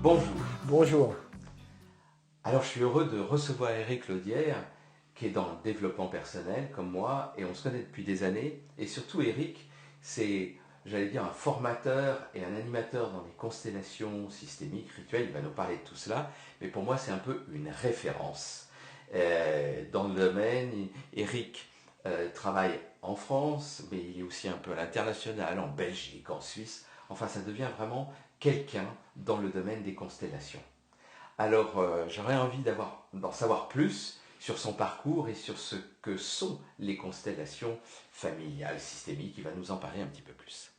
Bonjour. Bonjour. Alors je suis heureux de recevoir Éric Laudière, qui est dans le développement personnel comme moi, et on se connaît depuis des années. Et surtout Éric, c'est, j'allais dire, un formateur et un animateur dans les constellations systémiques, rituelles. Il va nous parler de tout cela, mais pour moi c'est un peu une référence. Dans le domaine, Éric travaille en France, mais il est aussi un peu à l'international, en Belgique, en Suisse. Enfin, ça devient vraiment quelqu'un dans le domaine des constellations. Alors, j'aurais envie d'en savoir plus sur son parcours et sur ce que sont les constellations familiales systémiques. Il va nous en parler un petit peu plus.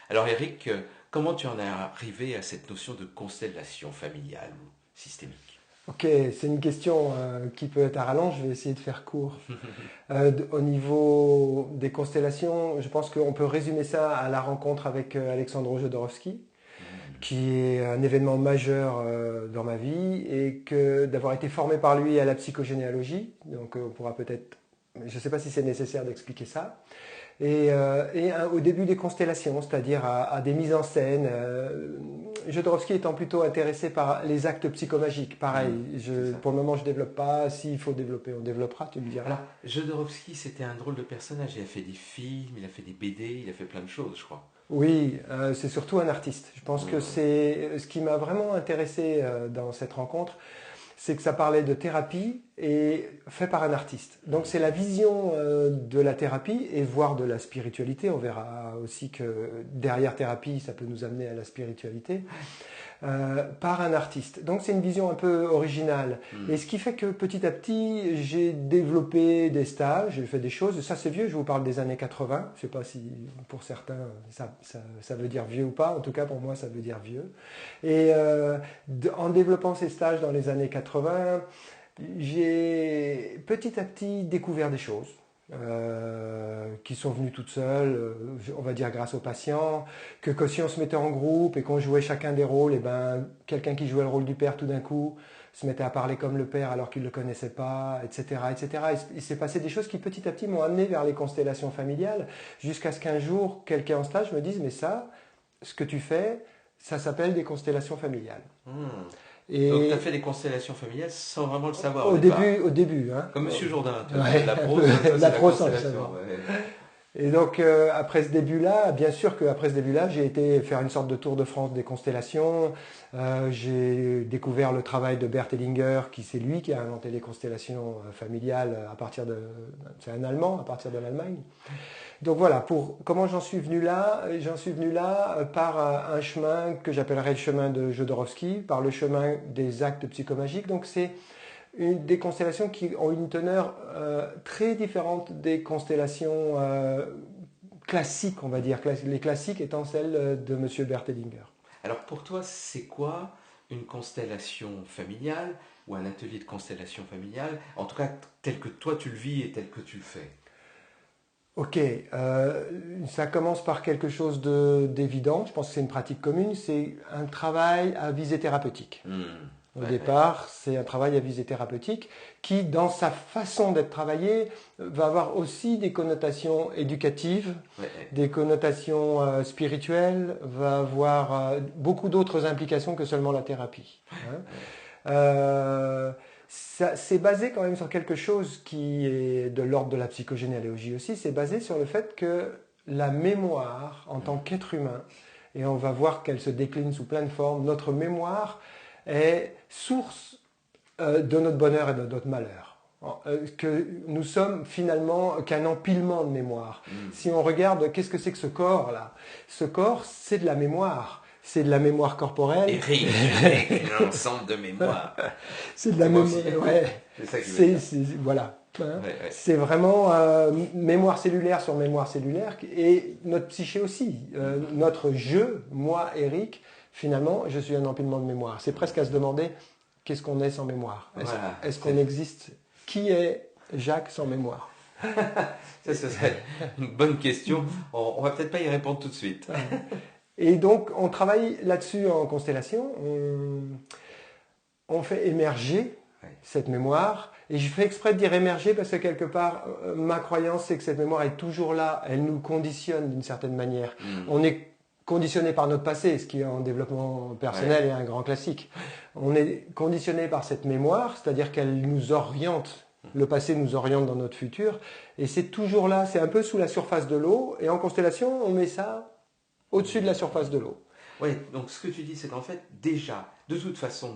Alors, Eric, comment tu en es arrivé à cette notion de constellation familiale ou systémique? Ok, c'est une question qui peut être à rallonge, je vais essayer de faire court. Au niveau des constellations, je pense qu'on peut résumer ça à la rencontre avec Alexandre Jodorowsky, qui est un événement majeur dans ma vie, et que d'avoir été formé par lui à la psychogénéalogie, donc on pourra peut-être, je ne sais pas si c'est nécessaire d'expliquer ça, au début des constellations, c'est-à-dire à des mises en scène. Jodorowsky étant plutôt intéressé par les actes psychomagiques. Pareil, pour le moment je ne développe pas. S'il faut développer, on développera, tu me diras. Alors, Jodorowsky, c'était un drôle de personnage. Il a fait des films, il a fait des BD, il a fait plein de choses, je crois. Oui, c'est surtout un artiste. Je pense que c'est ce qui m'a vraiment intéressé dans cette rencontre, c'est que ça parlait de thérapie et fait par un artiste. Donc c'est la vision de la thérapie et voire de la spiritualité. On verra aussi que derrière thérapie, ça peut nous amener à la spiritualité. Par un artiste. Donc c'est une vision un peu originale. Et ce qui fait que petit à petit, j'ai développé des stages, j'ai fait des choses. Ça c'est vieux, je vous parle des années 80. Je ne sais pas si pour certains ça veut dire vieux ou pas. En tout cas pour moi ça veut dire vieux. Et en développant ces stages dans les années 80, j'ai petit à petit découvert des choses. Qui sont venues toutes seules, on va dire grâce aux patients, que si on se mettait en groupe et qu'on jouait chacun des rôles, et ben quelqu'un qui jouait le rôle du père tout d'un coup se mettait à parler comme le père alors qu'il ne le connaissait pas, etc., etc. Il s'est passé des choses qui petit à petit m'ont amené vers les constellations familiales, jusqu'à ce qu'un jour quelqu'un en stage me dise mais ça, ce que tu fais, ça s'appelle des constellations familiales. Donc, tu as Et fait des constellations familiales sans vraiment le savoir au au départ. début, hein. Comme Monsieur Jourdain, tu vois, Ouais, la un prose, peu, ça c'est la la prose sans le constellation. savoir. Ouais. Et donc après ce début-là, bien sûr qu'après ce début-là, j'ai été faire une sorte de tour de France des constellations. J'ai découvert le travail de Bert Hellinger, qui c'est lui qui a inventé les constellations familiales à partir de, c'est un Allemand à partir de l'Allemagne. Donc voilà, pour comment j'en suis venu là, par un chemin que j'appellerais le chemin de Jodorowsky, par le chemin des actes psychomagiques. Donc c'est des constellations qui ont une teneur très différente des constellations classiques, on va dire. Les classiques étant celles de M. Bert Hellinger. Alors pour toi, c'est quoi une constellation familiale ou un atelier de constellation familiale, en tout cas tel que toi tu le vis et tel que tu le fais? Ok, ça commence par quelque chose d'évident, je pense que c'est une pratique commune, c'est un travail à visée thérapeutique. Au départ, c'est un travail à visée thérapeutique qui, dans sa façon d'être travaillé, va avoir aussi des connotations éducatives, des connotations spirituelles, va avoir beaucoup d'autres implications que seulement la thérapie. Hein. C'est basé quand même sur quelque chose qui est de l'ordre de la psychogénéalogie aussi, c'est basé sur le fait que la mémoire en tant qu'être humain, et on va voir qu'elle se décline sous plein de formes, notre mémoire est source de notre bonheur et de notre malheur. Que nous sommes finalement qu'un empilement de mémoire. Si on regarde, qu'est-ce que c'est que ce corps-là? Ce corps, c'est de la mémoire. C'est de la mémoire corporelle. Eric, un ensemble de mémoire. C'est de la mémoire. Ouais. C'est ça qui veut dire. Voilà. Hein. C'est vraiment mémoire cellulaire sur mémoire cellulaire et notre psyché aussi. Notre je, moi, Eric, finalement, je suis un empilement de mémoire. C'est presque à se demander qu'est-ce qu'on est sans mémoire. Est-ce qu'on existe? Qui est Jacques sans mémoire? Ça, ce serait une bonne question. On va peut-être pas y répondre tout de suite. Et donc, on travaille là-dessus en constellation. On fait émerger cette mémoire. Et je fais exprès de dire émerger parce que quelque part, ma croyance, c'est que cette mémoire est toujours là. Elle nous conditionne d'une certaine manière. On est conditionné par notre passé, ce qui en développement personnel est un grand classique. On est conditionné par cette mémoire, c'est-à-dire qu'elle nous oriente. Le passé nous oriente dans notre futur. Et c'est toujours là, c'est un peu sous la surface de l'eau. Et en constellation, on met ça au-dessus de la surface de l'eau. Oui, donc ce que tu dis, c'est qu'en fait, déjà, de toute façon,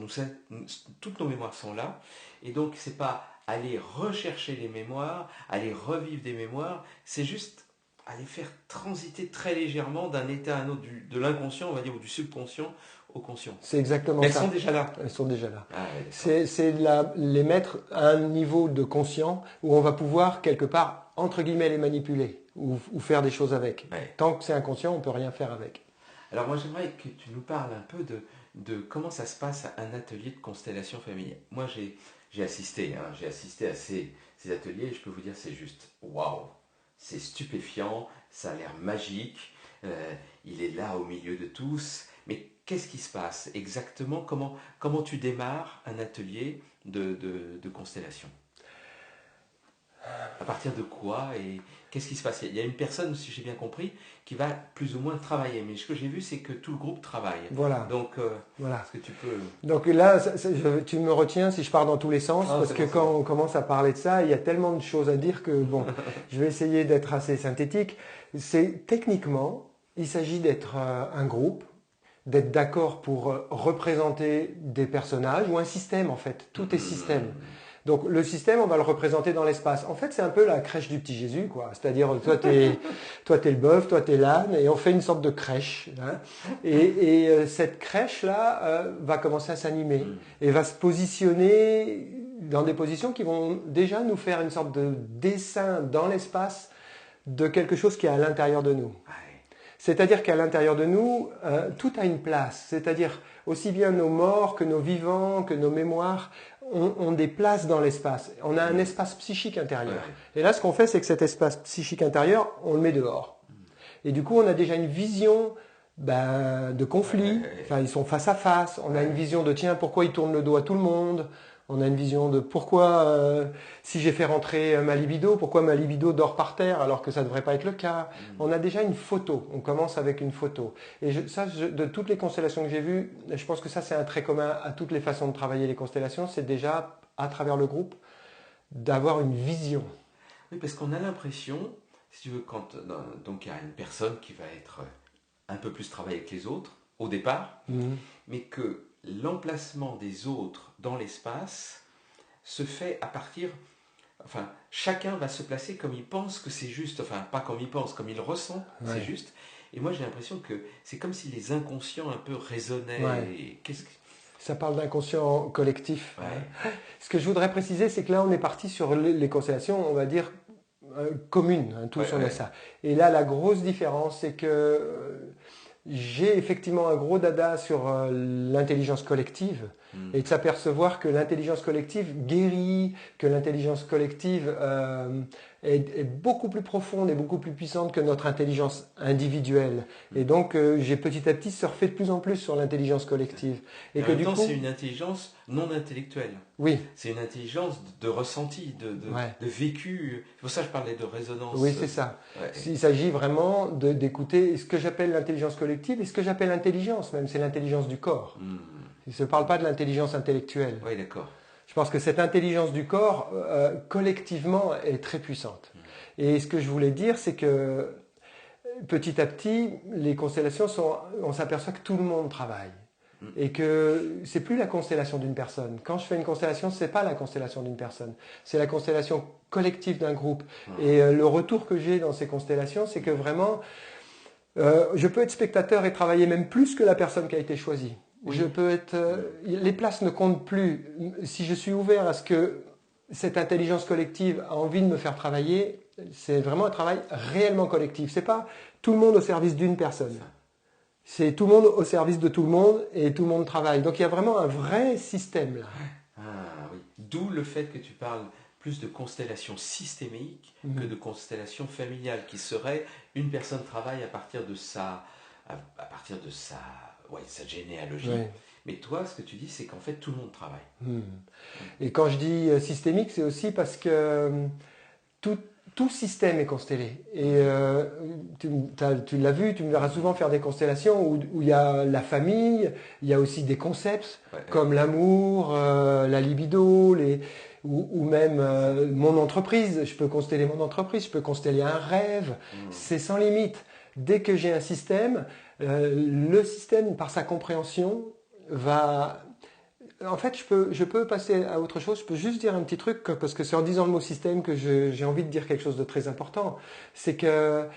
toutes nos mémoires sont là. Et donc, c'est pas aller rechercher les mémoires, aller revivre des mémoires, c'est juste aller faire transiter très légèrement d'un état à un autre, de l'inconscient, on va dire, ou du subconscient au conscient. C'est exactement Mais ça. elles sont déjà là. Elles sont déjà là. Ah, ouais, C'est les mettre à un niveau de conscient où on va pouvoir, quelque part, entre guillemets, les manipuler ou faire des choses avec. ouais. Tant que c'est inconscient, on ne peut rien faire avec. Alors moi, j'aimerais que tu nous parles un peu de comment ça se passe à un atelier de constellation familiale. Moi, j'ai assisté à ces ateliers et je peux vous dire, c'est juste waouh, c'est stupéfiant, ça a l'air magique, il est là au milieu de tous. Mais qu'est-ce qui se passe exactement? Comment tu démarres un atelier de constellation? À partir de quoi et qu'est-ce qui se passe? Il y a une personne, si j'ai bien compris, qui va plus ou moins travailler. Mais ce que j'ai vu, c'est que tout le groupe travaille. Voilà. Donc, Voilà. est-ce que tu peux... Donc là, tu me retiens si je pars dans tous les sens, Ah, parce que bon, quand on commence à parler de ça, il y a tellement de choses à dire que, bon, je vais essayer d'être assez synthétique. C'est techniquement, il s'agit d'être un groupe, d'être d'accord pour représenter des personnages ou un système en fait. Tout est système. Donc le système, on va le représenter dans l'espace. En fait, c'est un peu la crèche du petit Jésus, quoi. C'est-à-dire, toi, t'es le bœuf, toi, t'es l'âne, et on fait une sorte de crèche. Hein. Et cette crèche-là va commencer à s'animer et va se positionner dans des positions qui vont déjà nous faire une sorte de dessin dans l'espace de quelque chose qui est à l'intérieur de nous. C'est-à-dire qu'à l'intérieur de nous, tout a une place. C'est-à-dire aussi bien nos morts que nos vivants, que nos mémoires ont des places dans l'espace. On a un espace psychique intérieur. Et là, ce qu'on fait, c'est que cet espace psychique intérieur, on le met dehors. Et du coup, on a déjà une vision de conflit. Enfin, ils sont face à face. On a une vision de, tiens, pourquoi ils tournent le dos à tout le monde? On a une vision de pourquoi, si j'ai fait rentrer ma libido, pourquoi ma libido dort par terre alors que ça ne devrait pas être le cas. On a déjà une photo, on commence avec une photo. Et de toutes les constellations que j'ai vues, je pense que ça c'est un trait commun à toutes les façons de travailler les constellations, c'est déjà, à travers le groupe, d'avoir une vision. Oui, parce qu'on a l'impression, si tu veux, donc il y a une personne qui va être un peu plus travaillée que les autres, au départ, mais que l'emplacement des autres dans l'espace se fait à partir... Enfin, chacun va se placer comme il pense que c'est juste, enfin, pas comme il pense, comme il ressent, c'est juste. Et moi, j'ai l'impression que c'est comme si les inconscients un peu résonnaient. Et ça parle d'inconscient collectif. Ce que je voudrais préciser, c'est que là, on est parti sur les constellations, on va dire, communes, hein, tous on a ça. Et là, la grosse différence, c'est que j'ai effectivement un gros dada sur l'intelligence collective et de s'apercevoir que l'intelligence collective guérit, que l'intelligence collective est beaucoup plus profonde et beaucoup plus puissante que notre intelligence individuelle. Et donc j'ai petit à petit surfé de plus en plus sur l'intelligence collective. Et que en même temps, c'est une intelligence non intellectuelle. Oui. C'est une intelligence de ressenti, de vécu. C'est pour ça que je parlais de résonance. Oui, c'est ça. Il s'agit vraiment d'écouter ce que j'appelle l'intelligence collective et ce que j'appelle l'intelligence même, c'est l'intelligence du corps. Il ne se parle pas de l'intelligence intellectuelle. Oui, d'accord. Je pense que cette intelligence du corps, collectivement, est très puissante. Et ce que je voulais dire, c'est que petit à petit, les constellations on s'aperçoit que tout le monde travaille. Et que c'est plus la constellation d'une personne. Quand je fais une constellation, c'est pas la constellation d'une personne. C'est la constellation collective d'un groupe. Et le retour que j'ai dans ces constellations, c'est que vraiment, je peux être spectateur et travailler même plus que la personne qui a été choisie. Oui. Je peux être, les places ne comptent plus. Si je suis ouvert à ce que cette intelligence collective a envie de me faire travailler, c'est vraiment un travail réellement collectif. C'est pas tout le monde au service d'une personne. C'est tout le monde au service de tout le monde et tout le monde travaille. Donc il y a vraiment un vrai système là. Ah oui. D'où le fait que tu parles plus de constellation systémique que de constellation familiale, qui serait une personne travaille à partir de sa généalogie. Oui. Mais toi, ce que tu dis, c'est qu'en fait, tout le monde travaille. Et quand je dis systémique, c'est aussi parce que tout système est constellé. Et tu l'as vu, tu me verras souvent faire des constellations où il y a la famille, il y a aussi des concepts comme l'amour, la libido, ou même mon entreprise. Je peux consteller mon entreprise, je peux consteller un rêve. C'est sans limite. Dès que j'ai un système, le système, par sa compréhension, va... En fait, je peux passer à autre chose. Je peux juste dire un petit truc, parce que c'est en disant le mot système que j'ai envie de dire quelque chose de très important. C'est que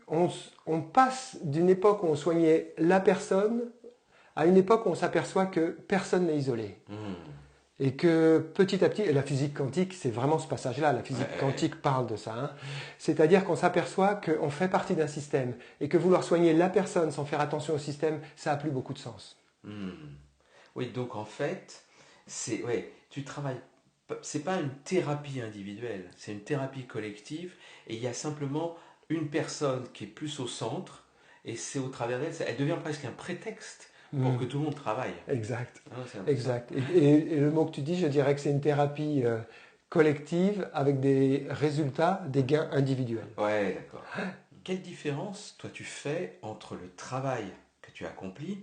on passe d'une époque où on soignait la personne à une époque où on s'aperçoit que personne n'est isolé. Et que petit à petit, et la physique quantique, c'est vraiment ce passage-là, la physique quantique parle de ça. Hein. C'est-à-dire qu'on s'aperçoit qu'on fait partie d'un système et que vouloir soigner la personne sans faire attention au système, ça n'a plus beaucoup de sens. Oui, donc en fait, tu travailles, c'est pas une thérapie individuelle, c'est une thérapie collective et il y a simplement une personne qui est plus au centre et c'est au travers d'elle, elle devient presque un prétexte pour que tout le monde travaille. Exact. Hein, exact. Et le mot que tu dis, je dirais que c'est une thérapie collective avec des résultats, des gains individuels. Ouais, d'accord. Quelle différence, toi, tu fais entre le travail que tu accomplis,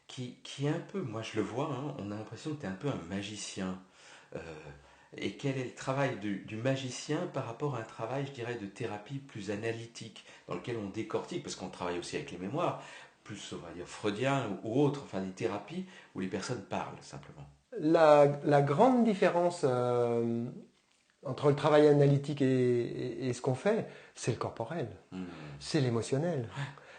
qui est un peu, moi je le vois, hein, on a l'impression que tu es un peu un magicien. Euh, et quel est le travail du magicien par rapport à un travail, je dirais, de thérapie plus analytique, dans lequel on décortique, parce qu'on travaille aussi avec les mémoires, plus, on va dire, freudien ou autre, enfin des thérapies où les personnes parlent simplement. La grande différence entre le travail analytique et ce qu'on fait, c'est le corporel, c'est l'émotionnel.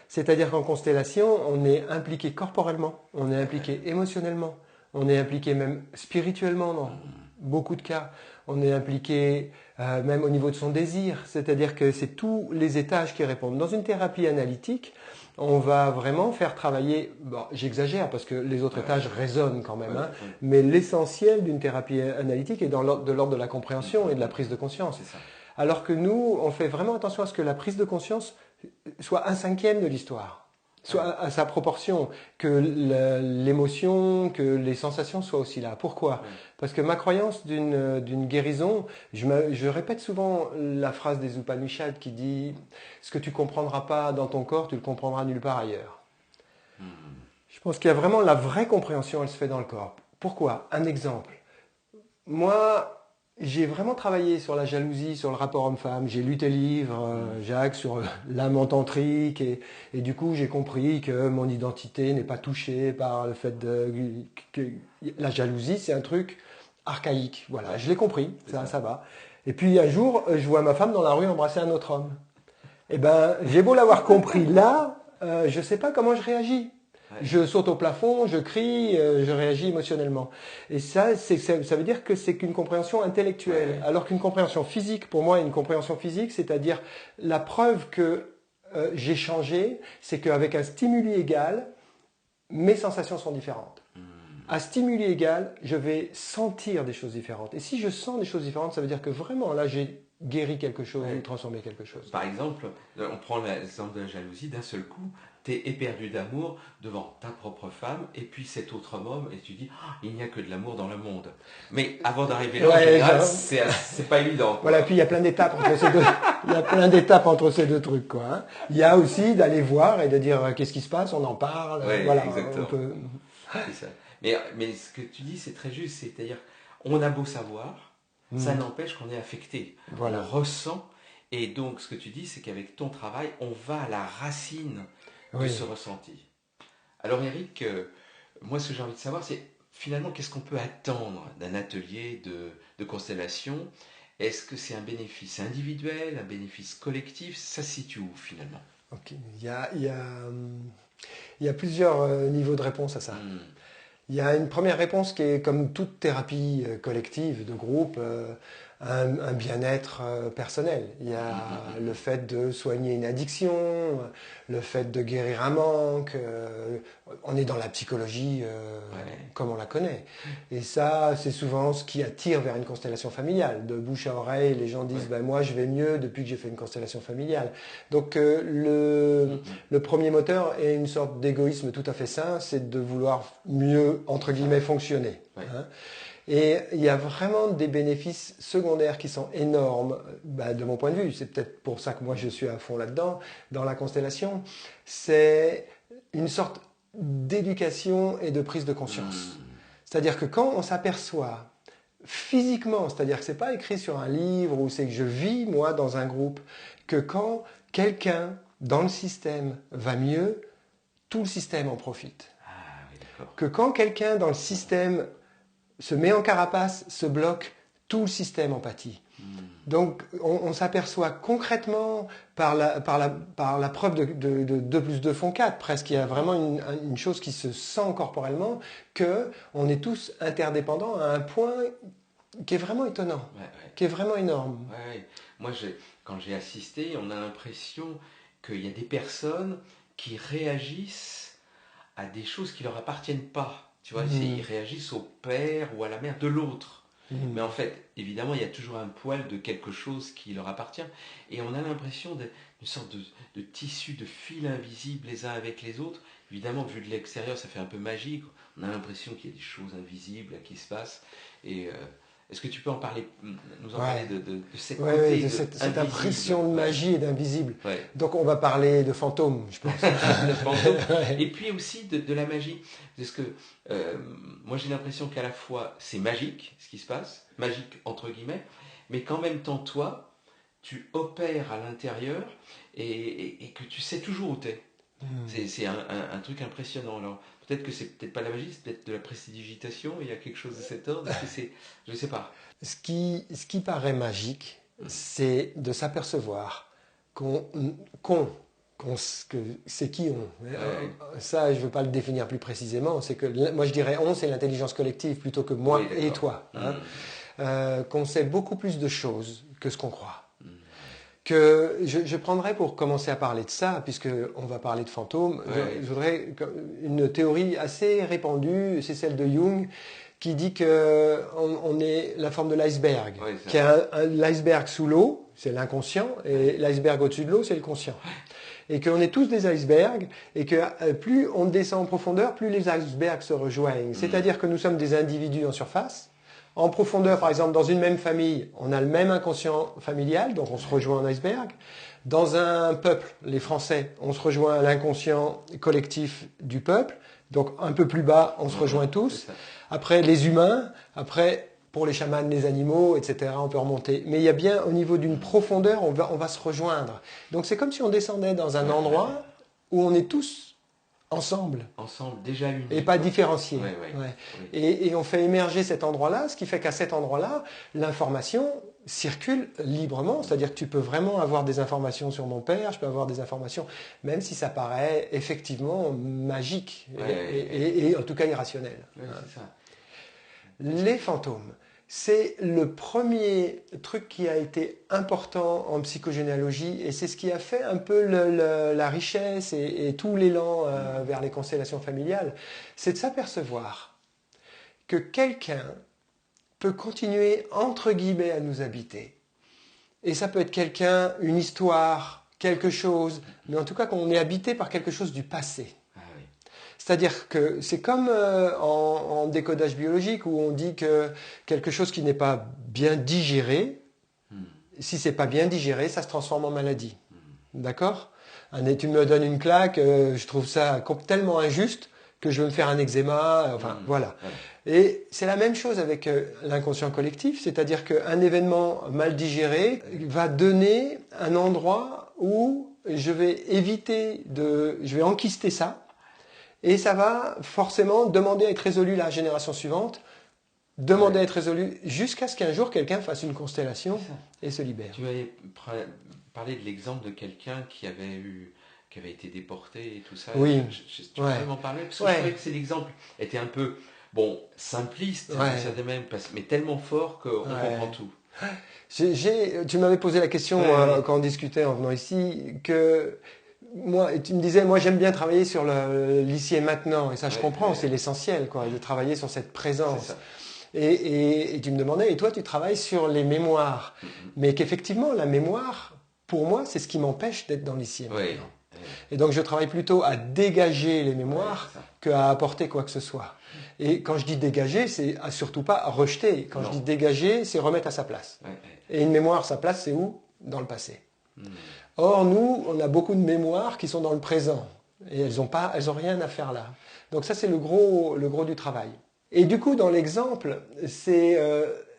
C'est-à-dire qu'en constellation, on est impliqué corporellement, on est impliqué émotionnellement, on est impliqué même spirituellement dans beaucoup de cas, on est impliqué même au niveau de son désir, c'est-à-dire que c'est tous les étages qui répondent. Dans une thérapie analytique, on va vraiment faire travailler, bon, j'exagère parce que les autres étages résonnent quand même, hein, mais l'essentiel d'une thérapie analytique est de l'ordre de la compréhension et de la prise de conscience. Alors que nous, on fait vraiment attention à ce que la prise de conscience soit un cinquième de l'histoire, soit à sa proportion, que l'émotion, que les sensations soient aussi là. Pourquoi ? Parce que ma croyance d'une guérison, je répète souvent la phrase des Upanishads qui dit « Ce que tu comprendras pas dans ton corps, tu le comprendras nulle part ailleurs ». Je pense qu'il y a vraiment la vraie compréhension, elle se fait dans le corps. Pourquoi ? Un exemple. Moi, j'ai vraiment travaillé sur la jalousie, sur le rapport homme-femme. J'ai lu tes livres, Jacques, sur l'amant tantrique. Et du coup, j'ai compris que mon identité n'est pas touchée par le fait que la jalousie, c'est un truc archaïque. Voilà, je l'ai compris, ça va. Et puis un jour, je vois ma femme dans la rue embrasser un autre homme. Eh ben, j'ai beau l'avoir compris là, je ne sais pas comment je réagis. Je saute au plafond, je crie, je réagis émotionnellement. Et ça veut dire que c'est qu'une compréhension intellectuelle. Alors qu'une compréhension physique, pour moi, une compréhension physique, c'est-à-dire la preuve que j'ai changé, c'est qu'avec un stimuli égal, mes sensations sont différentes. À stimuli égal, je vais sentir des choses différentes. Et si je sens des choses différentes, ça veut dire que vraiment, là, j'ai guéri quelque chose ou transformé quelque chose. Par exemple, on prend l'exemple de la jalousie, d'un seul coup, tu es éperdu d'amour devant ta propre femme et puis cet autre homme et tu dis il n'y a que de l'amour dans le monde. Mais avant d'arriver là, en général, c'est pas évident. Quoi. Voilà, puis il y a plein d'étapes entre ces deux. Il y a plein d'étapes entre ces deux trucs, quoi. Hein. Il y a aussi d'aller voir et de dire qu'est-ce qui se passe, on en parle. Voilà, exactement. on peut... C'est ça. Mais ce que tu dis, c'est très juste, c'est-à-dire on a beau savoir, ça n'empêche qu'on est affecté. Voilà. On ressent. Et donc, ce que tu dis, c'est qu'avec ton travail, on va à la racine de ce ressenti. Alors, Eric, moi, ce que j'ai envie de savoir, c'est finalement, qu'est-ce qu'on peut attendre d'un atelier de constellation ? Est-ce que c'est un bénéfice individuel, un bénéfice collectif ? Ça se situe où, finalement ? Okay. Il y a plusieurs niveaux de réponse à ça. Il y a une première réponse qui est, comme toute thérapie collective, de groupe, un bien-être personnel. Il y a le fait de soigner une addiction, le fait de guérir un manque. On est dans la psychologie comme on la connaît. Et ça, c'est souvent ce qui attire vers une constellation familiale. De bouche à oreille, les gens disent ben, « moi, je vais mieux depuis que j'ai fait une constellation familiale ». Donc, le premier moteur est une sorte d'égoïsme tout à fait sain, c'est de vouloir mieux, entre guillemets, fonctionner. Hein. Et il y a vraiment des bénéfices secondaires qui sont énormes, de mon point de vue. C'est peut-être pour ça que moi je suis à fond là-dedans, dans la constellation. C'est une sorte d'éducation et de prise de conscience. C'est-à-dire que quand on s'aperçoit physiquement, c'est-à-dire que c'est pas écrit sur un livre ou c'est que je vis moi dans un groupe, que quand quelqu'un dans le système va mieux, tout le système en profite. Ah, oui, d'accord. Que quand quelqu'un dans le système se met en carapace, se bloque, tout le système en pâtit. Donc on s'aperçoit concrètement par la preuve de 2 plus 2 font 4, presque, il y a vraiment une chose qui se sent corporellement, qu'on est tous interdépendants à un point qui est vraiment étonnant, qui est vraiment énorme. Ouais. Moi, quand j'ai assisté, on a l'impression qu'il y a des personnes qui réagissent à des choses qui ne leur appartiennent pas. Tu vois, ils réagissent au père ou à la mère de l'autre. Mais en fait, évidemment, il y a toujours un poil de quelque chose qui leur appartient. Et on a l'impression d'une sorte de tissu, de fil invisible les uns avec les autres. Évidemment, vu de l'extérieur, ça fait un peu magique. On a l'impression qu'il y a des choses invisibles qui se passent. Et est-ce que tu peux nous en parler de cette côté cette impression de magie et d'invisible. Ouais. Donc on va parler de fantômes, je pense. De fantômes. Et puis aussi de la magie. Parce que moi j'ai l'impression qu'à la fois c'est magique ce qui se passe, magique entre guillemets, mais qu'en même temps toi, tu opères à l'intérieur et que tu sais toujours où t'es. C'est un truc impressionnant. Alors peut-être que c'est peut-être pas la magie, c'est peut-être de la prestidigitation, il y a quelque chose de cet ordre. Je ne sais pas. Ce qui paraît magique, c'est de s'apercevoir c'est qui on. Ça, je ne veux pas le définir plus précisément. C'est que moi, je dirais on, c'est l'intelligence collective plutôt que moi et toi. Qu'on sait beaucoup plus de choses que ce qu'on croit. Que je prendrais pour commencer à parler de ça, puisqu'on va parler de fantômes, je voudrais une théorie assez répandue, c'est celle de Jung, qui dit qu'on est la forme de l'iceberg, qu'il y a l'iceberg sous l'eau, c'est l'inconscient, et l'iceberg au-dessus de l'eau, c'est le conscient. Et qu'on est tous des icebergs, et que plus on descend en profondeur, plus les icebergs se rejoignent. C'est-à-dire que nous sommes des individus en surface. En profondeur, par exemple, dans une même famille, on a le même inconscient familial, donc on se rejoint en iceberg. Dans un peuple, les Français, on se rejoint à l'inconscient collectif du peuple. Donc un peu plus bas, on se rejoint tous. Après, les humains, après, pour les chamans, les animaux, etc., on peut remonter. Mais il y a bien, au niveau d'une profondeur, on va se rejoindre. Donc c'est comme si on descendait dans un endroit où on est tous ensemble, déjà unis. Et pas différenciés. Et on fait émerger cet endroit-là, ce qui fait qu'à cet endroit-là, l'information circule librement. C'est-à-dire que tu peux vraiment avoir des informations sur mon père, je peux avoir des informations, même si ça paraît effectivement magique et en tout cas irrationnel. C'est ça. Les fantômes. C'est le premier truc qui a été important en psychogénéalogie et c'est ce qui a fait un peu la richesse et tout l'élan vers les constellations familiales. C'est de s'apercevoir que quelqu'un peut continuer, entre guillemets, à nous habiter. Et ça peut être quelqu'un, une histoire, quelque chose, mais en tout cas qu'on est habité par quelque chose du passé. C'est-à-dire que c'est comme en décodage biologique où on dit que quelque chose qui n'est pas bien digéré, si c'est pas bien digéré, ça se transforme en maladie. D'accord ? Tu me donnes une claque, je trouve ça tellement injuste que je veux me faire un eczéma, voilà. Et c'est la même chose avec l'inconscient collectif, c'est-à-dire qu'un événement mal digéré va donner un endroit où je vais je vais enquister ça. Et ça va forcément demander à être résolu la génération suivante, à être résolu jusqu'à ce qu'un jour quelqu'un fasse une constellation et se libère. Tu avais parlé de l'exemple de quelqu'un qui avait été déporté et tout ça. Oui. Tu peux m'en parler parce que je trouvais que l'exemple était un peu simpliste, mais tellement fort qu'on comprend tout. Tu m'avais posé la question quand on discutait en venant ici que tu me disais, moi j'aime bien travailler sur l'ici et maintenant, et ça je comprends, c'est l'essentiel, de travailler sur cette présence. Et tu me demandais, et toi tu travailles sur les mémoires, mais qu'effectivement la mémoire, pour moi, c'est ce qui m'empêche d'être dans l'ici et maintenant. Et donc je travaille plutôt à dégager les mémoires qu'à apporter quoi que ce soit. Et quand je dis dégager, c'est surtout pas rejeter. Quand je dis dégager, c'est remettre à sa place. Et une mémoire, sa place, c'est où? Dans le passé. Or, nous, on a beaucoup de mémoires qui sont dans le présent. Et elles ont rien à faire là. Donc ça, c'est le gros du travail. Et du coup, dans l'exemple, c'est,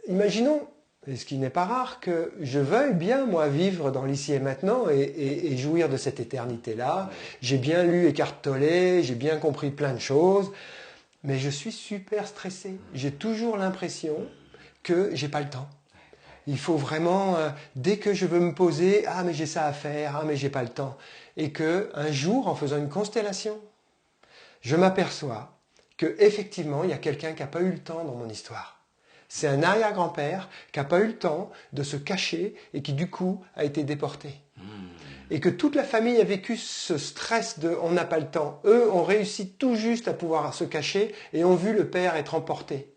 imaginons, et ce qui n'est pas rare, que je veuille bien, moi, vivre dans l'ici et maintenant et jouir de cette éternité-là. J'ai bien lu Eckhart Tolle, j'ai bien compris plein de choses, mais je suis super stressé. J'ai toujours l'impression que j'ai pas le temps. Il faut vraiment, dès que je veux me poser, ah mais j'ai ça à faire, ah mais j'ai pas le temps. Et que un jour, en faisant une constellation, je m'aperçois que effectivement, il y a quelqu'un qui n'a pas eu le temps dans mon histoire. C'est un arrière-grand-père qui n'a pas eu le temps de se cacher et qui du coup a été déporté. Et que toute la famille a vécu ce stress de on n'a pas le temps. Eux ont réussi tout juste à pouvoir se cacher et ont vu le père être emporté.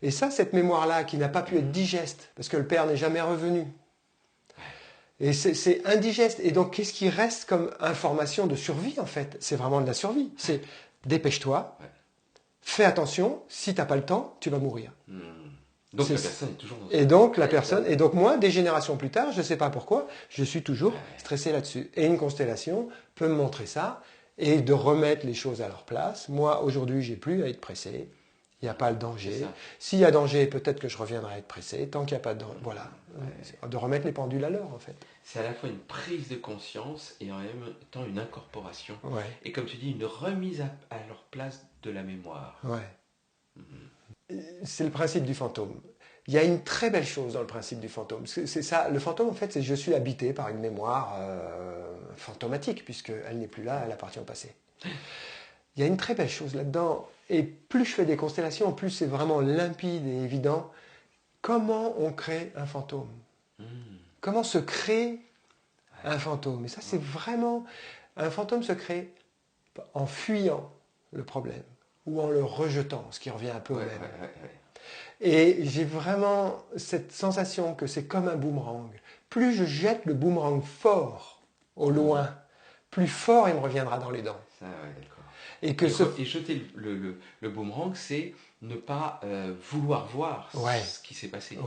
Et ça, cette mémoire-là, qui n'a pas pu être digeste, parce que le père n'est jamais revenu. Et c'est indigeste. Et donc, qu'est-ce qui reste comme information de survie, en fait? C'est vraiment de la survie. C'est dépêche-toi, fais attention, si tu n'as pas le temps, tu vas mourir. Donc la personne est toujours dans Et donc, la personne, et donc moi, des générations plus tard, je ne sais pas pourquoi, je suis toujours stressé là-dessus. Et une constellation peut me montrer ça et de remettre les choses à leur place. Moi, aujourd'hui, j'ai plus à être pressé. Il n'y a pas le danger. S'il y a danger, peut-être que je reviendrai à être pressé. Tant qu'il n'y a pas de danger, voilà. De remettre les pendules à l'heure, en fait. C'est à la fois une prise de conscience et en même temps une incorporation. Et comme tu dis, une remise à leur place de la mémoire. C'est le principe du fantôme. Il y a une très belle chose dans le principe du fantôme. C'est ça. Le fantôme, en fait, c'est je suis habité par une mémoire fantomatique, puisqu'elle n'est plus là, elle appartient au passé. Il y a une très belle chose là-dedans. Et plus je fais des constellations, plus c'est vraiment limpide et évident. Comment on crée un fantôme? Comment se crée un fantôme? Et ça, c'est vraiment... Un fantôme se crée en fuyant le problème ou en le rejetant, ce qui revient un peu au même. Et j'ai vraiment cette sensation que c'est comme un boomerang. Plus je jette le boomerang fort au loin, plus fort il me reviendra dans les dents. Et jeter le boomerang, c'est ne pas vouloir voir ce qui s'est passé.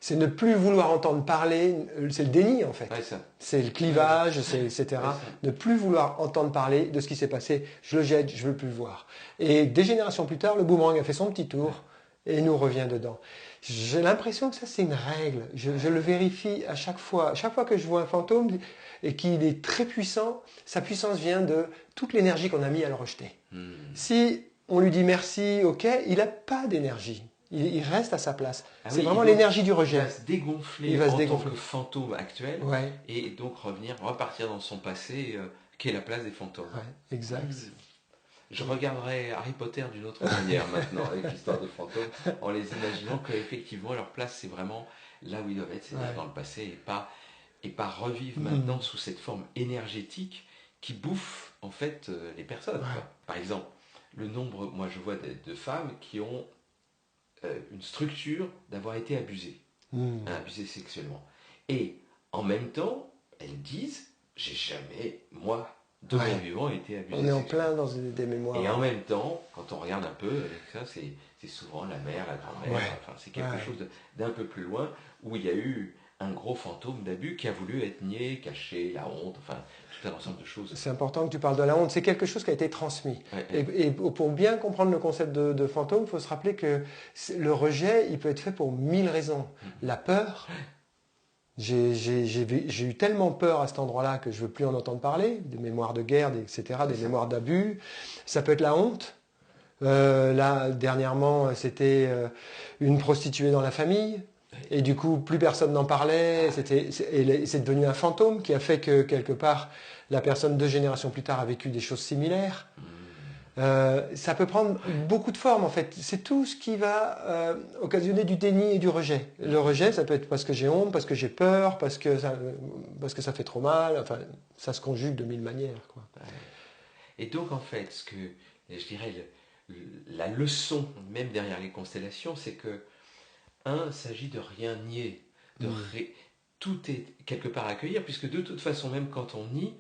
C'est ne plus vouloir entendre parler, c'est le déni en fait. C'est le clivage, etc. Ne plus vouloir entendre parler de ce qui s'est passé, je le jette, je ne veux plus le voir. Et des générations plus tard, le boomerang a fait son petit tour et nous revient dedans. J'ai l'impression que ça c'est une règle, je le vérifie à chaque fois. À chaque fois que je vois un fantôme et qu'il est très puissant, sa puissance vient de toute l'énergie qu'on a mis à le rejeter. Si on lui dit merci, ok, il n'a pas d'énergie. Il reste à sa place. C'est vraiment l'énergie du rejet. Il va se dégonfler en tant que fantôme actuel et donc repartir dans son passé qui est la place des fantômes. Exact. Je regarderai Harry Potter d'une autre manière maintenant avec l'histoire des fantômes en les imaginant qu'effectivement leur place c'est vraiment là où ils doivent être, c'est-à-dire dans le passé et pas revivre maintenant sous cette forme énergétique qui bouffe en fait les personnes. Par exemple, le nombre, moi je vois de femmes qui ont une structure d'avoir été abusées, abusées sexuellement. Et en même temps, elles disent, j'ai jamais, moi, de mon vivant, été abusé. On est en plein dans des mémoires. Et en même temps, quand on regarde un peu avec ça, c'est souvent la mère, la grand-mère, enfin, c'est quelque chose d'un peu plus loin, où il y a eu un gros fantôme d'abus qui a voulu être nié, caché, la honte, enfin, tout un ensemble de choses. C'est important que tu parles de la honte. C'est quelque chose qui a été transmis. Et pour bien comprendre le concept de fantôme, il faut se rappeler que le rejet, il peut être fait pour 1000 raisons. La peur, j'ai eu tellement peur à cet endroit-là que je ne veux plus en entendre parler, des mémoires de guerre, etc., des mémoires d'abus. Ça peut être la honte. Là, dernièrement, c'était une prostituée dans la famille. Et du coup, plus personne n'en parlait. C'est devenu un fantôme qui a fait que, quelque part, la personne 2 générations plus tard a vécu des choses similaires. Ça peut prendre beaucoup de formes, en fait. C'est tout ce qui va occasionner du déni et du rejet. Le rejet, ça peut être parce que j'ai honte, parce que j'ai peur, parce que ça fait trop mal. Enfin, ça se conjugue de 1000 manières, quoi. Et donc, en fait, ce que, je dirais, la leçon, même derrière les constellations, c'est que il s'agit de rien nier, tout est quelque part à accueillir, puisque de toute façon, même quand on nie,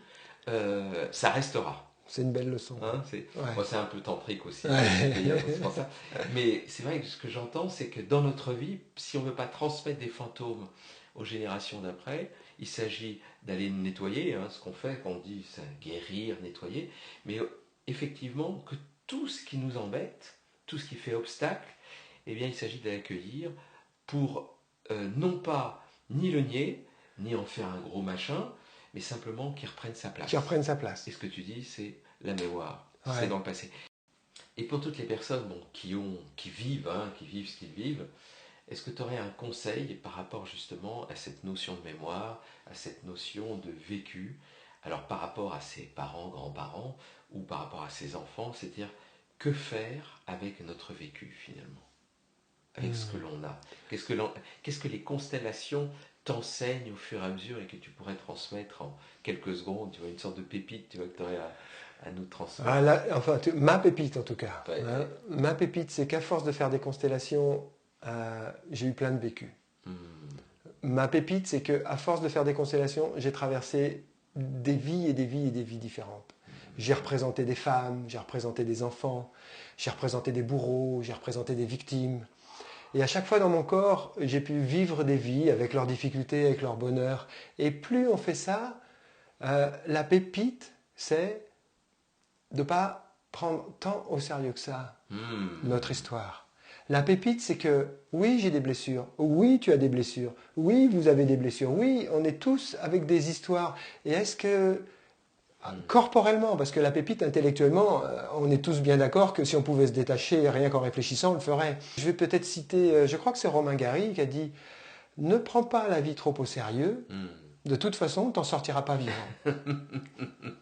ça restera. C'est une belle leçon. Hein, Ouais. moi, c'est un peu tantrique aussi, Ouais. c'est pour ça. Mais c'est vrai que ce que j'entends, c'est que dans notre vie, si on ne veut pas transmettre des fantômes aux générations d'après, il s'agit d'aller nettoyer, hein, ce qu'on fait, qu'on dit, c'est guérir, nettoyer, mais effectivement, que tout ce qui nous embête, tout ce qui fait obstacle, eh bien, il s'agit de l'accueillir pour non pas ni le nier, ni en faire un gros machin, mais simplement qu'il reprenne sa Qui place. reprennent sa place. Et ce que tu dis, c'est la mémoire, c'est Ouais. dans le passé. Et pour toutes les personnes bon, qui vivent ce qu'ils vivent, est-ce que tu aurais un conseil par rapport justement à cette notion de mémoire, à cette notion de vécu, alors par rapport à ses parents, grands-parents, ou par rapport à ses enfants, c'est-à-dire que faire avec notre vécu finalement, avec ce que l'on a. Qu'est-ce que les constellations t'enseignent au fur et à mesure et que tu pourrais transmettre en quelques secondes, tu vois, une sorte de pépite, tu vois, que tu aurais à nous transmettre. Ah, là, enfin, ma pépite en tout cas. Ouais, Hein. Ma pépite, c'est qu'à force de faire des constellations, j'ai eu plein de vécu. Ma pépite, c'est qu'à force de faire des constellations, j'ai traversé des vies et des vies et des vies différentes. J'ai représenté des femmes, j'ai représenté des enfants, j'ai représenté des bourreaux, j'ai représenté des victimes. Et à chaque fois dans mon corps, j'ai pu vivre des vies avec leurs difficultés, avec leur bonheur. Et plus on fait ça, la pépite, c'est de ne pas prendre tant au sérieux que ça notre histoire. La pépite, c'est que oui, j'ai des blessures. Oui, tu as des blessures. Oui, vous avez des blessures. Oui, on est tous avec des histoires. Et est-ce que corporellement, parce que la pépite, intellectuellement, on est tous bien d'accord que si on pouvait se détacher rien qu'en réfléchissant, on le ferait. Je vais peut-être citer, je crois que c'est Romain Gary qui a dit ne prends pas la vie trop au sérieux. De toute façon, tu n'en sortiras pas vivant.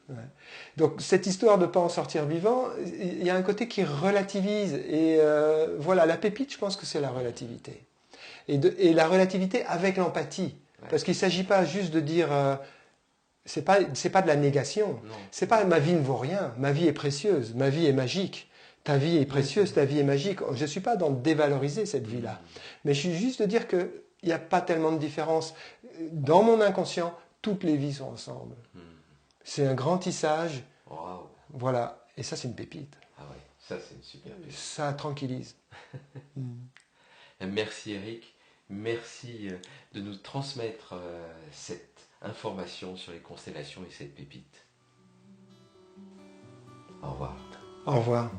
Ouais. Donc cette histoire de ne pas en sortir vivant, il y a un côté qui relativise. Et voilà, la pépite, je pense que c'est la relativité. Et la relativité avec l'empathie. Ouais. Parce qu'il ne s'agit pas juste de dire c'est pas de la négation. Non. C'est pas ma vie ne vaut rien, ma vie est précieuse, ma vie est magique. Ta vie est précieuse, ta vie est magique. Je ne suis pas dans de dévaloriser cette vie-là. Mais je suis juste de dire qu'il n'y a pas tellement de différence. Dans mon inconscient, toutes les vies sont ensemble. C'est un grand tissage. Waouh. Voilà. Et ça, c'est une pépite. Ah ouais, ça c'est une super pépite. Ça tranquillise. Merci Eric, merci de nous transmettre cette information sur les constellations et cette pépite. Au revoir. Au revoir.